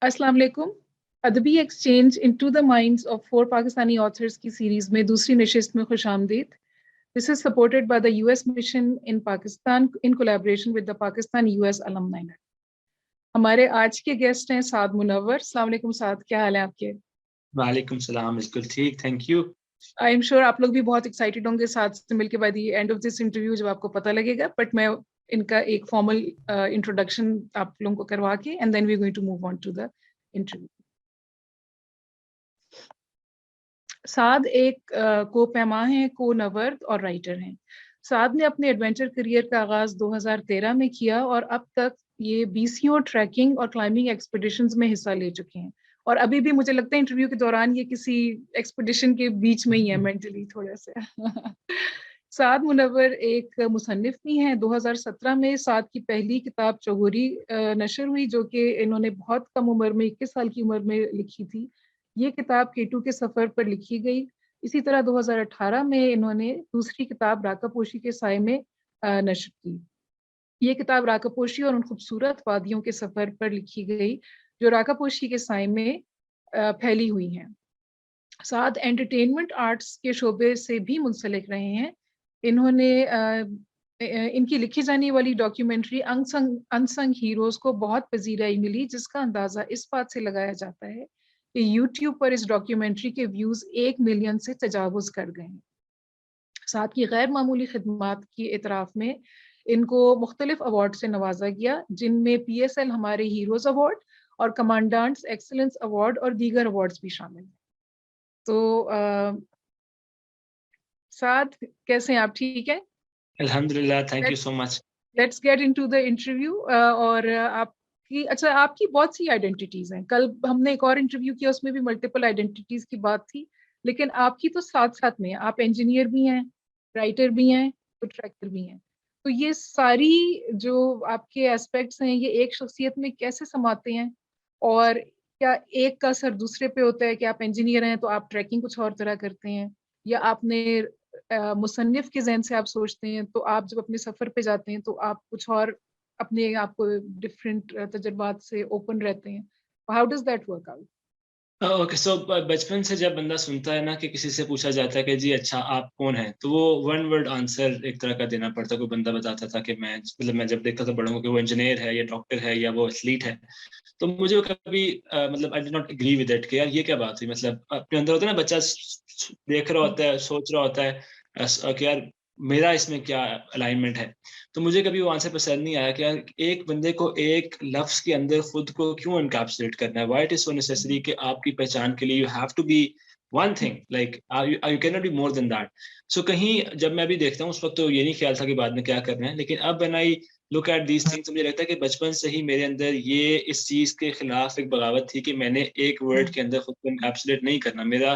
अस्सलाम वालेकुम। अदबी exchange into the minds of 4 Pakistani authors की सीरीज में दूसरी नशिस्त में खुशामदीद। This is supported by the US mission in Pakistan in collaboration with the Pakistan US alumni network. हमारे आज के गेस्ट हैं साद मुनव्वर। अस्सलाम वालेकुम साद, क्या हाल है आपके? वालेकुम सलाम, बिल्कुल ठीक, thank you. I am sure आप लोग भी बहुत एक्साइटेड होंगे साद से मिलके by the end of this interview जब आपको पता लगेगा, बट मैं इनका एक फॉर्मल इंट्रोडक्शन आप लोगों को करवा के and then we are going to move on to the interview. Saad एक को-पैमा हैं, को-नवर्द और राइटर हैं। साद ने अपने एडवेंचर करियर का आगाज 2013 में किया और अब तक ये 20 ट्रैकिंग और क्लाइंबिंग एक्सपीडिशंस में हिस्सा ले चुके हैं। और अभी भी मुझे लगता है इंटरव्यू के दौरान ये किसी एक्सपीडिशन के बीच में ही है मेंटली थोड़ा सा। साद मुनव्वर एक मुसन्निफ भी हैं। 2017 में साद की पहली किताब चौहरी नशर हुई, जो कि इन्होंने बहुत कम उम्र में 21 साल की उम्र में लिखी थी। ये किताब केटू के सफ़र पर लिखी गई। इसी तरह 2018 में इन्होंने दूसरी किताब राकापोशी के साए में नशर की। ये किताब राकापोशी और उन खूबसूरत वादियों के सफ़र पर लिखी गई जो राकापोशी के साए में फैली हुई हैं। साद एंटरटेनमेंट आर्ट्स के शोबे से भी मुंसलिक रहे हैं। इन्होंने इनकी लिखी जाने वाली डॉक्यूमेंट्री अनसंग हीरोज़ को बहुत पजीराई मिली, जिसका अंदाज़ा इस बात से लगाया जाता है कि यूट्यूब पर इस डॉक्यूमेंट्री के व्यूज़ 1 मिलियन से तजावुज़ कर गए हैं। साथ की गैर मामूली खिदमात की एतराफ़ में इनको मुख्तलिफ अवार्ड से नवाजा गया, जिनमें PSL हमारे हीरोज़ अवार्ड और कमांडेंट्स एक्सीलेंस अवार्ड और दीगर अवार्ड्स भी शामिल हैं। तो साद, कैसे हैं आप? ठीक है, अल्हम्दुलिल्लाह, thank you so much. Let's get into the interview. और आपकी बहुत सी आइडेंटिटीज हैं। कल हमने एक और इंटरव्यू किया, उसमें भी मल्टीपल आइडेंटिटीज की बात थी, लेकिन आपकी तो साथ साथ में आप इंजीनियर भी हैं, राइटर भी हैं, तो ट्रैकर भी हैं। तो ये सारी जो आपके एस्पेक्ट्स हैं, ये एक शख्सियत में कैसे समाते हैं? और क्या एक का असर दूसरे पे होता है कि आप इंजीनियर हैं तो आप ट्रैकिंग कुछ और तरह करते हैं, या आपने मुसन्निफ के ज़हन से आप सोचते हैं तो आप जब अपने सफ़र पे जाते हैं तो आप कुछ और अपने आप को डिफरेंट तजुर्बात से ओपन रहते हैं? How does that work out? Okay, so बचपन से जब बंदा सुनता है ना कि किसी से पूछा जाता है कि जी अच्छा आप कौन हैं, तो वो वन वर्ड आंसर एक तरह का देना पड़ता है। कोई बंदा बताता था कि मैं जब देखता था बड़ों को कि वो इंजीनियर है या डॉक्टर है या वो एथलीट है, तो मुझे वो कभी मतलब I did not agree with that कि यार ये क्या बात हुई। मतलब अपने अंदर होता है ना, बच्चा देख रहा होता है, सोच रहा होता है कि यार मेरा इसमें क्या अलाइनमेंट है। तो मुझे कभी वो आंसर पसंद नहीं आया कि यार एक बंदे को एक लफ्ज के अंदर खुद को क्यों एनकैप्सुलेट करना है। Why it is so necessary कि आपकी पहचान के लिए you have to be one thing, like you can not be more than that. So कहीं जब मैं अभी देखता हूँ, उस वक्त तो ये नहीं ख्याल था कि बाद में क्या करना है, लेकिन अब when I look at these things, मुझे लगता है कि बचपन से ही मेरे अंदर ये इस चीज के खिलाफ एक बगावत थी कि मैंने एक वर्ड के अंदर खुद को एनकैप्सुलेट नहीं करना मेरा।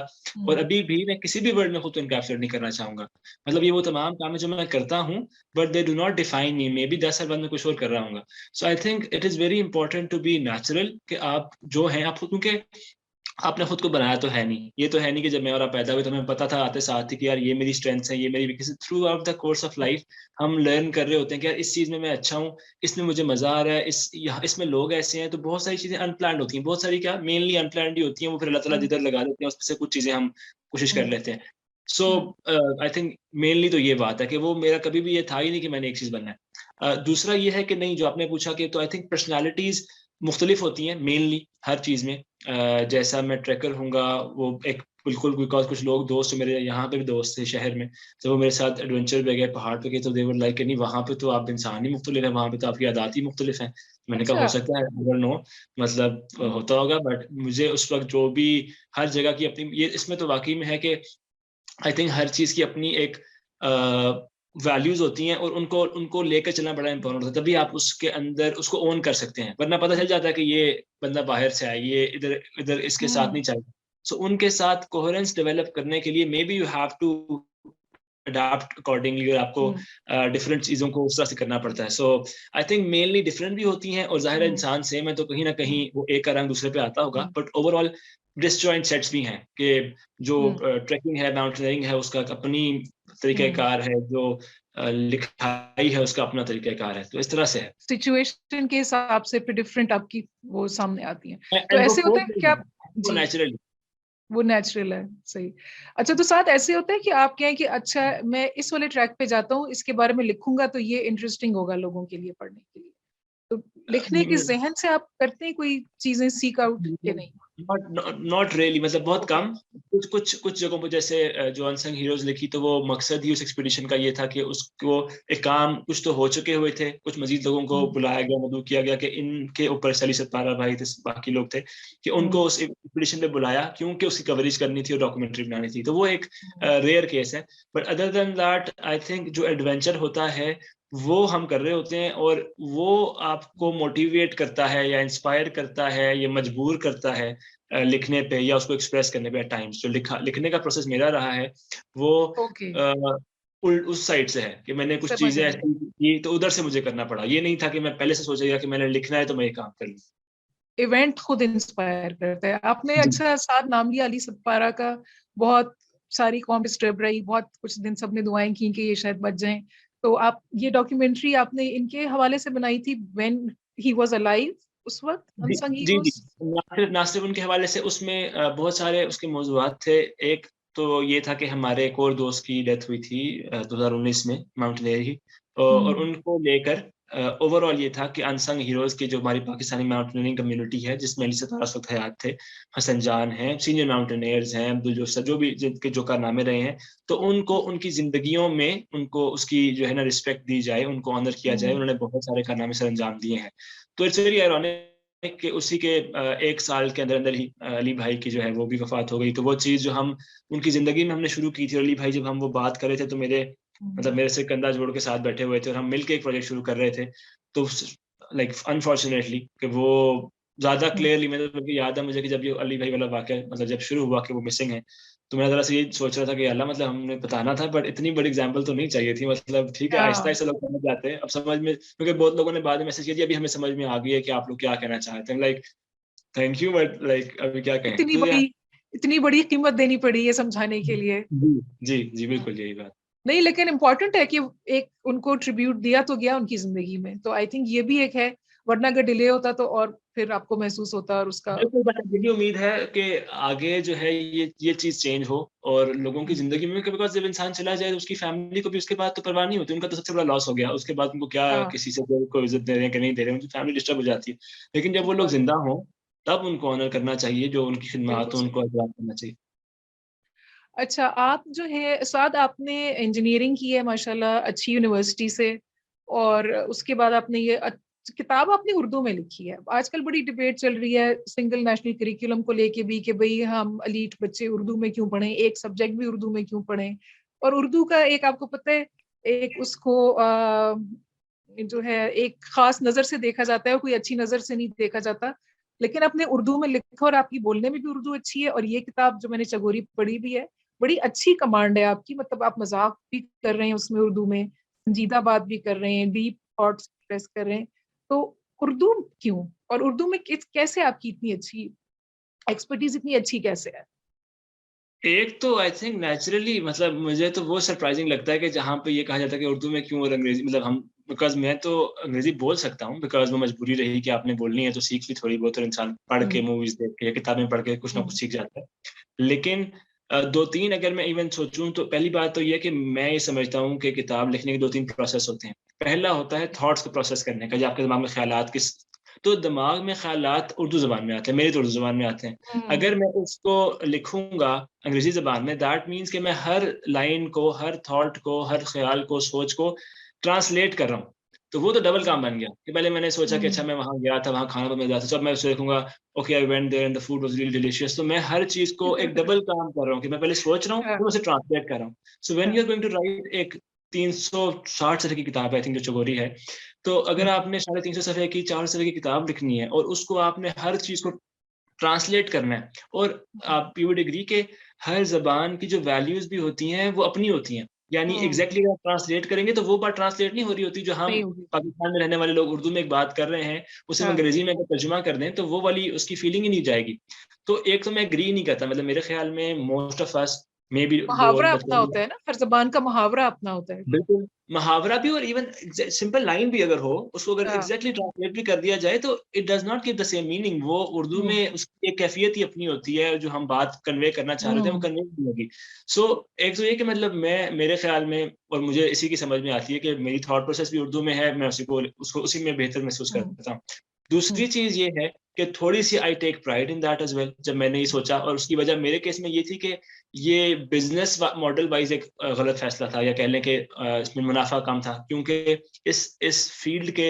और अभी भी मैं किसी भी वर्ड में खुद को एनकैप्सुलेट नहीं करना चाहूंगा। मतलब ये वो तमाम काम है जो मैं करता हूँ, but they do not define me. Maybe 10 साल बाद मैं कुछ और कर रहा हूँ। So I think it is very important to be natural, कि आप जो हैं आप खुद, क्योंकि आपने खुद को बनाया तो है नहीं। ये तो है नहीं कि जब मैं और आप पैदा हुए तो हमें पता था आते साथ ही कि यार ये मेरी स्ट्रेंथ्स है, ये मेरी weakness. Through out the course of life हम लर्न कर रहे होते हैं कि यार इस चीज में मैं अच्छा हूँ, इसमें मुझे मजा आ रहा है, इसमें लोग ऐसे हैं। तो बहुत सारी चीजें अनप्लान्ड होती हैं, बहुत सारी क्या मेनली अनप्लान्ड ही होती हैं। वो फिर अल्लाह ताला जिधर लगा देते हैं उसमें से कुछ चीजें हम कोशिश कर लेते हैं। सो आई थिंक मेनली तो ये बात है कि वो मेरा कभी भी ये था ही नहीं कि मैंने एक चीज बनना है। दूसरा ये है कि नहीं, जो आपने पूछा कि, तो आई थिंक पर्सनैलिटीज मुख्तलिफ होती हैं मेनली हर चीज़ में। जैसा मैं ट्रैकर हूँगा वो एक बिल्कुल, बिकॉज कुछ लोग दोस्त मेरे यहाँ पे भी दोस्त थे शहर में, तो वो मेरे साथ एडवेंचर पे गए, पहाड़ पे गए, तो देवर लाइक नहीं वहाँ पे तो आप इंसान ही मुख्तलिफ है, वहाँ पे तो आपकी आदत ही मुख्तलिफ है। मैंने कहा हो सकता है, अगर नो मतलब होता होगा, बट मुझे उस वक्त जो भी हर जगह की अपनी, ये इसमें तो वाकई में है कि आई थिंक हर चीज़ की अपनी एक वैल्यूज होती हैं और उनको उनको लेकर चलना बड़ा इंपॉर्टेंट होता है। तभी आप उसके अंदर उसको ओन कर सकते हैं, वरना पता चल जाता है कि ये बंदा बाहर से आया, ये इधर इधर इसके साथ नहीं चलता। सो उनके साथ कोहेरेंस डेवलप करने के लिए maybe you have to adapt accordingly, और आपको डिफरेंट चीज़ों को उस तरह से करना पड़ता है। सो आई थिंक मेनली डिफरेंट भी होती हैं, और ज़ाहिर है इंसान सेम है तो कहीं ना कहीं वो एक का रंग दूसरे पे आता होगा, बट ओवरऑल डिसजॉइंट सेट्स भी हैं कि जो ट्रैकिंग है, माउंटेनियरिंग है, उसका अपनी तरीक़ाकार है, जो लिखाई है उसका अपना तरीक़ाकार है, तो इस तरह से है। सिचुएशन के हिसाब से फिर डिफरेंट आपकी वो सामने आती हैं। तो एंड वो ऐसे होता है कि आप वो जी, नेचुरली वो नेचुरल है, सही। अच्छा, तो साथ ऐसे होता है कि आप कहें कि अच्छा मैं इस वाले ट्रैक पे जाता हूँ, इसके बारे में लिखूंगा तो ये इंटरेस्टिंग होगा लोगों के लिए पढ़ने के लिए। तो लिखने के ज़हन से आप करते हैं कोई चीजें सीक आउट के नहीं? नॉट रियली, मतलब बहुत ओके। कम। कुछ जगहों पर जैसे जो अनसंग हीरोज लिखी, तो वो मकसद ही उस एक्सपीडिशन का ये था कि उसको एक काम कुछ तो हो चुके हुए थे, कुछ मजीद लोगों को बुलाया गया, मदऊ किया गया कि इनके ऊपर सली सतपारा भाई थे, बाकी लोग थे, कि उनको उस एक्सपीडिशन पे बुलाया क्योंकि उसकी कवरेज करनी थी और डॉक्यूमेंट्री बनानी थी। तो वो एक रेयर केस है। But other than that I think जो एडवेंचर होता है वो हम कर रहे होते हैं, और वो आपको मोटिवेट करता है या इंस्पायर करता है या मजबूर करता है लिखने पे या उसको एक्सप्रेस करने पे। एट टाइम्स जो लिखने का प्रोसेस मेरा रहा है वो ओके, उस साइड से है कि मैंने कुछ समझ चीजें रही हूँ। ऐसी की तो उधर से मुझे करना पड़ा। ये नहीं था कि मैं पहले से सोचा गया कि मैंने लिखना है तो मैं ये काम कर लूँ। इवेंट खुद इंस्पायर करता है। आपने जी। अच्छा साथ नाम लिया अली सतपारा का, बहुत सारी कौम डिस्टर्ब रही, बहुत कुछ दिन सबने दुआएं की कि ये शायद बच जाएं। तो आप ये डॉक्यूमेंट्री आपने इनके हवाले से बनाई थी व्हेन ही वाज अलाइव, उस वक्त जी, अनसंग जी, जी। हीरोज? ना सिर्फ उनके हवाले से, उसमें बहुत सारे उसके मौज़ूआत थे। एक तो ये था कि हमारे एक और दोस्त की डेथ हुई थी 2019 में, माउंटेनियर ही। और उनको लेकर ओवरऑल ये था कि अनसंग हीरोज़ की जो हमारी पाकिस्तानी माउंटेनियरिंग कम्युनिटी है, जिसमें अली सत्तार उस वक़्त हयात थे, हसन जान हैं, सीनियर माउंटेनियर्स हैं, अब्दुल जोसा, जो भी जिनके जो कारनामे रहे हैं, तो उनको उनकी ज़िंदगियों में उनको उसकी जो है ना रिस्पेक्ट दी जाए, उनको ऑनर किया जाए। उन्होंने बहुत सारे कारनामे सर अंजाम दिए हैं। तो इट्स वेरी आयरॉनिक कि उसी के 1 साल के अंदर-अंदर ही अली भाई की जो है वो भी वफ़ात हो गई। तो वो चीज़ जो हम उनकी ज़िंदगी में हमने शुरू की थी, और अली भाई जब हम वो बात कर रहे थे तो मेरे से कंधा जोड़ के साथ बैठे हुए थे, और हम मिलके एक प्रोजेक्ट शुरू कर रहे थे। तो स लाइक अनफॉर्च्यूनेटली कि वो ज़्यादा क्लियरली मतलब याद है मुझे कि जब ये अली भाई वाला वाक़या मतलब जब शुरू हुआ कि वो मिसिंग है, तो मैं ज़रा-सा ये सोच रहा था कि अल्लाह, मतलब हमने बताना था, बट इतनी बड़ी एग्ज़ाम्पल तो नहीं चाहिए थी। मतलब ठीक है, हाँ, आहिस्ता-आहिस्ता लोग समझ जाते हैं। अब समझ में, क्योंकि बहुत लोगों ने बाद में मैसेज किया, "जी, अभी हमें समझ में आ गई है कि आप लोग क्या कहना चाहते हैं।" Like thank you, but like अभी क्या कहें? इतनी तो या बड़ी इतनी बड़ी कीमत देनी पड़ी है समझाने के लिए। जी, जी, जी, बिल्कुल यही बात। नहीं, लेकिन इम्पोर्टेंट है कि एक उनको ट्रिब्यूट दिया तो गया उनकी जिंदगी में, तो आई थिंक ये भी एक है। वरना अगर डिले होता तो और फिर आपको महसूस होता और उसका बिल्कुल, बस यही उम्मीद है कि आगे जो है ये चीज़ चेंज हो और लोगों की ज़िंदगी में, बिकॉज़ जब इंसान चला जाए तो उसकी फैमिली को भी उसके बाद तो परवाह नहीं होती। उनका तो सबसे बड़ा लॉस हो गया। उसके बाद उनको क्या हाँ, किसी से कोई इज़्ज़त दे रहे हैं कि नहीं दे रहे हैं, उनकी फैमिली डिस्टर्ब हो जाती है। लेकिन जब वो लोग बहुत ज़िंदा हों, तब उनको ऑनर करना चाहिए, जो उनकी बिल्कुल खिदमत हो सही। उनको एहतराम करना चाहिए। अच्छा, आप जो है साद आपने इंजीनियरिंग की है माशाल्लाह अच्छी यूनिवर्सिटी से, और उसके बाद आपने ये किताब आपने उर्दू में लिखी है। आजकल बड़ी डिबेट चल रही है सिंगल नेशनल करिकुलम को लेके भी कि भाई हम एलीट बच्चे उर्दू में क्यों पढ़ें, एक सब्जेक्ट भी उर्दू में क्यों पढ़ें। और उर्दू का एक आपको पता है, एक उसको जो है एक खास नजर से देखा जाता है, कोई अच्छी नजर से नहीं देखा जाता। लेकिन अपने उर्दू में लिखा और आपकी बोलने में भी उर्दू अच्छी है, और ये किताब जो मैंने चगोरी पढ़ी भी है, बड़ी अच्छी कमांड है आपकी। मतलब आप मजाक भी कर रहे हैं उसमें उर्दू में, संजीदा बात भी कर रहे हैं, डीप थॉट्स एक्सप्रेस कर रहे हैं। तो उर्दू क्यों, और उर्दू में कैसे आपकी इतनी अच्छी एक्सपर्टीज, इतनी अच्छी कैसे है? एक तो आई थिंक नेचुरली, मतलब मुझे तो वो सरप्राइजिंग लगता है कि जहाँ पे ये कहा जाता है कि उर्दू में क्यों और अंग्रेजी, मतलब हम, बिकॉज़ मैं तो अंग्रेजी बोल सकता हूँ, बिकॉज़ वो मजबूरी रही कि आपने बोलनी है तो सीख भी थोड़ी बहुत, और इंसान पढ़ के, हम्म, मूवीज़ देख के या किताबें पढ़ के कुछ ना कुछ हम्म, सीख जाता है। लेकिन 2-3 अगर मैं इवन सोचूँ, तो पहली बात तो ये है कि मैं ये समझता हूँ कि किताब लिखने के 2-3 प्रोसेस होते हैं। पहला होता है थॉट्स को प्रोसेस करने का, जो आपके दिमाग में ख़्यालात किस, तो दिमाग में ख़्यालात उर्दू ज़बान में आते हैं, मेरी तो उर्दू ज़बान में आते हैं। हम्म, अगर मैं उसको लिखूँगा अंग्रेज़ी ज़बान में, दैट मीन्स कि मैं हर लाइन को, हर थॉट को, हर ख़्याल को, सोच को ट्रांसलेट कर रहा हूँ। तो वो तो डबल काम बन गया कि पहले मैंने सोचा कि अच्छा हम्म, मैं वहाँ गया था, वहाँ खाना बहुत मज़ेदार था। जब मैं उसे देखूँगा, okay I went there and the food was really delicious, तो मैं हर चीज़ को एक डबल काम कर रहा हूँ कि मैं पहले सोच रहा हूँ, हाँ, फिर उसे ट्रांसलेट कर रहा हूँ। सो व्हेन हाँ, you are going to write एक 360 सफ़े की किताब है, आई थिंक जो चगोरी है। तो अगर हम्म, आपने 350 सफ़े की, 4 सफ़े की किताब लिखनी है और उसको आपने हर चीज़ को ट्रांसलेट करना है, और आप यू वुड एग्री के हर ज़बान की जो वैल्यूज़ भी होती हैं, वो अपनी होती हैं। यानी हम्म, एग्ज़ैक्टली अगर आप ट्रांसलेट करेंगे, तो वो बात ट्रांसलेट नहीं हो रही होती, जो हम नहीं होगी। पाकिस्तान में रहने वाले लोग उर्दू में एक बात कर रहे हैं, उसे हम हाँ, अंग्रेज़ी में अगर तर्जुमा कर दें, तो वो वाली उसकी फीलिंग ही नहीं जाएगी। तो एक तो मैं एग्री नहीं करता, मतलब मेरे ख़्याल में most of us may be वो मुहावरा अपना बचपन में। होता है ना, हर जबान का मुहावरा अपना होता है। बिल्कुल, मुहावरा भी, और इवन सिंपल लाइन भी अगर हो, उसको अगर हाँ। एग्ज़ैक्टली ट्रांसलेट भी कर दिया जाए, तो it does not give the same meaning. वो उर्दू हम्म। में उसकी एक कैफ़ियत ही अपनी होती है, जो हम बात कन्वे करना चाह रहे थे, वो हम्म। कन्वे नहीं होगी। सो एक तो ये कि मतलब मैं, मेरे ख़्याल में, और मुझे इसी की समझ में आती है कि मेरी थॉट प्रोसेस भी उर्दू में है, मैं उसी को उसको उसी में बेहतर महसूस हम्म। करता हूँ। हम्म। दूसरी चीज़ ये है कि थोड़ी-सी I take pride in that as well, जब मैंने ये सोचा, और उसकी वजह मेरे केस में ये थी कि ये बिज़नेस मॉडल वाइज़ एक गलत फ़ैसला था, या कह लें कि इसमें मुनाफ़ा कम था, क्योंकि इस फ़ील्ड के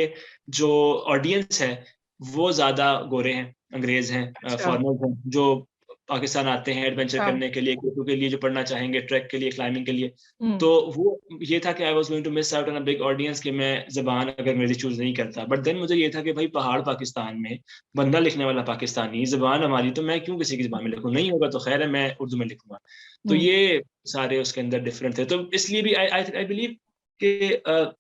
जो ऑडियंस है, वो ज़्यादा गोरे हैं, अंग्रेज़ हैं, अच्छा। फ़ॉरेनर्स हैं, जो पाकिस्तान आते हैं एडवेंचर हाँ। करने के लिए, केटू के लिए, जो पढ़ना चाहेंगे, ट्रैक के लिए, क्लाइंबिंग के लिए। हम्म। तो वो ये था कि I was going to miss out on a big audience, कि मैं ज़बान अगर मेरी चूज़ नहीं करता। बट देन मुझे ये था कि भाई पहाड़ पाकिस्तान में, बंदा लिखने वाला पाकिस्तानी, ज़बान हमारी, तो मैं क्यों किसी की ज़बान में लिखूँ? नहीं होगा तो ख़ैर है, मैं उर्दू में लिखूँगा। तो हम्म। ये सारे उसके अंदर डिफरेंट थे। तो इसलिए भी आई बिलीव कि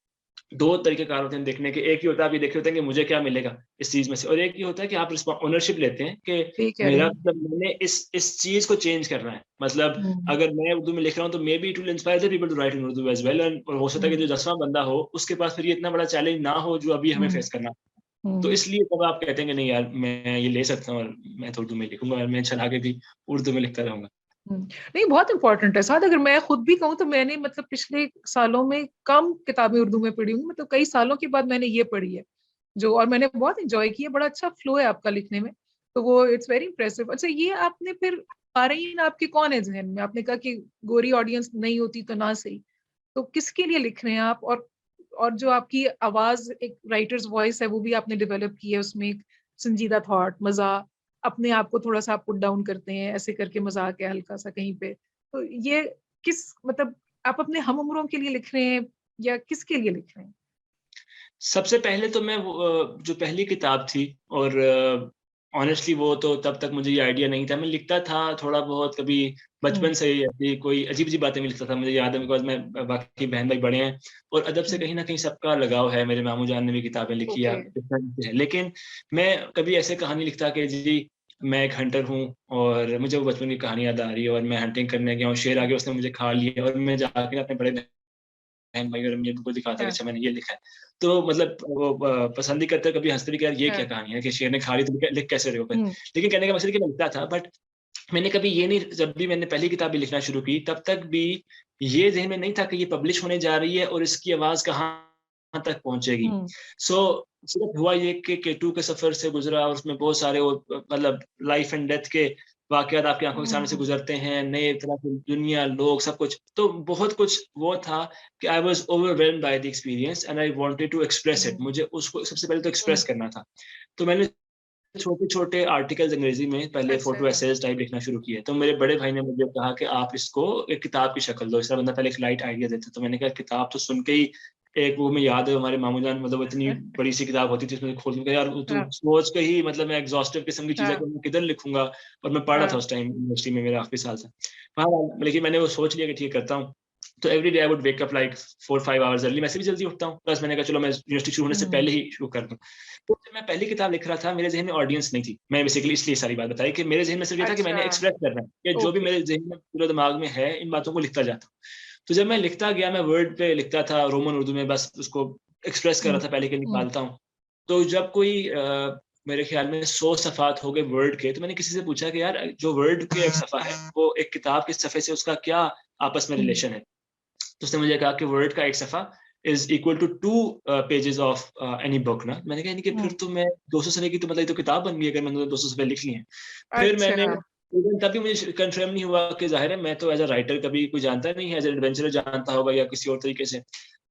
2 तरीक़ेकार होते हैं देखने के। एक ये होता है, आप ये देख रहे होते हैं कि मुझे क्या मिलेगा इस चीज़ में से, और एक ये होता है कि आप ओनरशिप लेते हैं कि सही कह रहे मेरा हैं। मतलब, मैंने इस चीज़ को चेंज करना है। मतलब हम्म। अगर मैं उर्दू में लिख रहा हूँ, तो maybe it will inspire the people to write in Urdu as well, and और हो सकता है कि हम्म। जो 10वां बंदा हो, उसके पास फिर ये इतना बड़ा चैलेंज ना हो, जो अभी हमें हम्म। फेस करना। तो हम्म। इसलिए तब आप कहते हैं कि नहीं यार, मैं ये ले सकता हूँ, और मैं तो उर्दू में लिखूँगा, और मैं चल आगे भी उर्दू में लिखता रहूँगा। नहीं, बहुत इंपॉर्टेंट है साथ। अगर मैं खुद भी कहूँ तो मैंने मतलब पिछले सालों में कम किताबें उर्दू में पढ़ी होंगी, मतलब कई सालों के बाद मैंने ये पढ़ी है जो, और मैंने बहुत एंजॉय किया। बड़ा अच्छा फ्लो है आपका लिखने में, तो वो इट्स वेरी इम्प्रेसिव। अच्छा, ये आपने फिर फ़ारहीन आपके कौन है जहन में? आपने कहा कि गोरी ऑडियंस नहीं होती तो ना सही, तो किसके लिए लिख रहे हैं आप? और जो आपकी आवाज, एक राइटर्स वॉइस है, वो भी आपने डेवलप की है, उसमें एक संजीदा थॉट, मजा, अपने आप को थोड़ा सा आप पुट डाउन करते हैं, ऐसे करके मजाक है हल्का सा कहीं पे, तो ये किस मतलब आप अपने हम उम्रों के लिए लिख रहे हैं या किसके लिए लिख रहे हैं? सबसे पहले तो मैं वो जो पहली किताब थी, और ऑनेस्टली वो तो तब तक मुझे ये आइडिया नहीं था। मैं लिखता था थोड़ा बहुत, कभी हम्म। बचपन से ही ऐसी कोई अजीब-अजीब बातें मैं लिखता था। मुझे याद है, बिकॉज़ मैं बाकी बहन-भाई बड़े हैं, और अदब से हम्म। कहीं न कहीं सबका लगाव है। मेरे मामू जान ने भी किताबें लिखी या ओके। इस तरह से है। लेकिन मैं कभी ऐसे कहानी लिखता कि जी, मैं एक हंटर हूँ, और मुझे वो बचपन की कहानी याद आ रही है, और मैं हंटिंग करने गया हूँ, शेर आ गया, उसने मुझे खा लिया, और मैं जाके अपने बड़े बहन-भाई और अम्मी-अब्बू को दिखाता कि हाँ। अच्छा मैंने ये लिखा है। तो मतलब वो पसंद ही करते, कभी हँसते भी कि यार ये क्या हाँ। कहानी है कि शेर ने खा ली, तुम लिख कैसे रहे हो फिर? हम्म। लेकिन कहने का मकसद है कि मैं लिखता था, बट मैंने कभी ये नहीं, जब भी मैंने पहली किताब भी लिखना शुरू की, तब तक भी ये ज़हन में नहीं था कि ये पब्लिश होने जा रही है, और इसकी आवाज़ कहाँ तक पहुँचेगी। हम्म। सो सिर्फ़ हुआ ये कि केटू के सफ़र से गुज़रा, और उसमें बहुत सारे वो मतलब लाइफ़ एंड डेथ के वाक़यात आपकी आँखों के सामने से हम्म। गुज़रते हैं, नए तरह की दुनिया, लोग, सब कुछ। तो बहुत कुछ वो था कि I was overwhelmed by the experience, and I wanted to express it. Hmm. मुझे उसको सबसे पहले तो एक्सप्रेस हम्म। करना था। तो मैंने छोटे-छोटे आर्टिकल्स अंग्रेज़ी में पहले फोटो अच्छा। एसेज़ टाइप लिखना शुरू किए। तो मेरे बड़े भाई ने मुझे कहा कि आप इसको एक किताब की शक्ल दो, इससे बंदा पहले एक लाइट आइडिया देता है। तो मैंने कहा किताब तो सुन के ही, एक वो, मुझे याद है हमारे मामू जान, मतलब इतनी बड़ी-सी किताब होती थी, उसमें खोल के यार वो तो हाँ। सोच के ही, मतलब मैं एग्ज़ॉस्टिव किस्म की चीज़ है हाँ। कि मैं किधर लिखूँगा, और मैं पढ़ रहा था हाँ। उस टाइम यूनिवर्सिटी में, मेरा आखिरी साल था। हाँ, लेकिन मैंने वो सोच लिया कि ठीक है, करता हूँ। तो every day I would wake up like 4-5 hours early. मैं ऐसे भी जल्दी उठता हूँ। बस मैंने कहा चलो मैं यूनिवर्सिटी शुरू होने से हम्म। पहले ही शुरू कर दूँ। तो जब मैं पहली किताब लिख रहा था, मेरे ज़हन में ऑडियंस नहीं थी। मैं बेसिकली इसलिए सारी बात बताई कि मेरे ज़हन में सिर्फ़ ये था कि अच्छा। मैंने एक्सप्रेस करना है, कि जो भी ओके। मेरे ज़हन में, पूरे दिमाग में है, इन बातों को लिखता जाता हूँ। तो जब मैं लिखता गया, मैं वर्ड पे लिखता था, रोमन उर्दू में, बस उसको एक्सप्रेस कर हम्म। रहा था पहले कि हम्म। निकालता हूँ। तो जब कोई मेरे ख़्याल में 100 सफ़ात हो गए वर्ड के, तो मैंने किसी से पूछा कि यार जो वर्ड के एक सफ़ा है, वो एक किताब के सफ़े से उसका क्या आपस में हम्म। रिलेशन है? तो उसने मुझे कहा कि वर्ड का एक सफ़ा is equal to 2 pages of any book ना। मैंने कहा यानी कि फिर हम्म। तो मैं 200 सफ़े की, तो मतलब ये तो किताब बन गई, अगर मैंने 200 सफ़े लिख लिए हैं। फिर मैंने, अच्छा। लेकिन तब भी मुझे कन्फर्म नहीं हुआ कि ज़ाहिर है मैं तो एज़ अ राइटर कभी कोई जानता नहीं है, एज़ अ एडवेंचरर जानता होगा या किसी और तरीके से।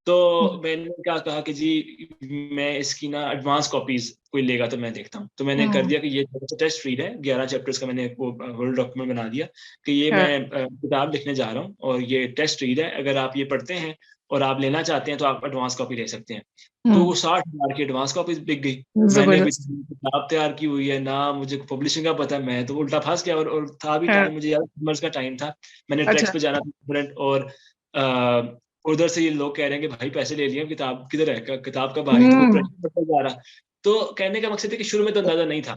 तो हम्म। मैंने क्या कहा कि जी, मैं इसकी ना एडवांस कॉपीज़ कोई लेगा तो मैं देखता हूँ। तो मैंने कर हम्म। दिया कि ये छोटा-सा टेस्ट रीड है, 11 चैप्टर्स का मैंने वो वर्ड डॉक्यूमेंट बना दिया कि ये हाँ। मैं किताब लिखने जा रहा हूँ, और ये टेस्ट रीड है, अगर आप ये पढ़ते हैं और आप लेना चाहते हैं, तो आप एडवांस कॉपी ले सकते हैं। तो वो हम्म। 60,000 की एडवांस कॉपीज़ बिक गई। मैंने भी जबरदस्त। किताब तैयार की हुई है, ना मुझे पब्लिशिंग का पता है, मैं तो उल्टा फँस गया, और था भी हाँ। टाइम, मुझे याद है समर्स का टाइम था। मैंने ट्रैक्स अच्छा। पे जाना था डिफरेंट, और उधर से ये लोग कह रहे हैं कि भाई पैसे ले लिए, किताब किधर है? किताब कब आ रही है? तो वो हम्म। प्रेशर बढ़ता जा रहा। तो कहने का मकसद है कि शुरू में तो अंदाज़ा नहीं था।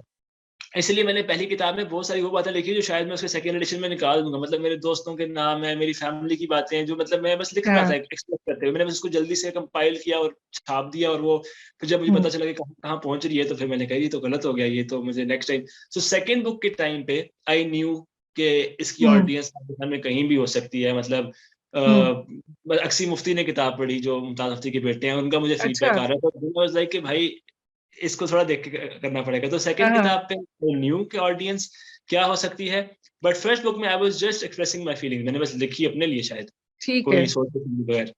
इसलिए मैंने पहली किताब में बहुत सारी वो बातें लिखी जो शायद मैं उसके सेकंड एडिशन में निकाल दूंगा, मतलब मेरे दोस्तों के नाम है, मेरी फैमिली की बातें हैं, जो मतलब मैं बस लिख रहा था एक्सप्रेस करते हुए, मैंने बस उसको जल्दी से कंपाइल किया और छाप दिया, और वो फिर जब मुझे पता चला कि कहाँ पहुंच रही है, तो फिर मैंने कहा ये तो गलत हो गया, ये तो मुझे next time. So second book के टाइम पे आई न्यू कि इसकी ऑडियंस पाकिस्तान में कहीं भी हो सकती है, मतलब अक्सी मुफ्ती ने किताब पढ़ी जो मुमताज मुफ्ती के बेटे हैं, उनका मुझे फीडबैक आ रहा था, वाज लाइक कि भाई इसको थोड़ा देख के करना पड़ेगा। तो सेकंड किताब पे न्यू के ऑडियंस क्या हो सकती है, बट फर्स्ट बुक में I was just expressing my feeling, मैंने बस लिखी अपने लिए, शायद ठीक है, कोई सोच के बगैर।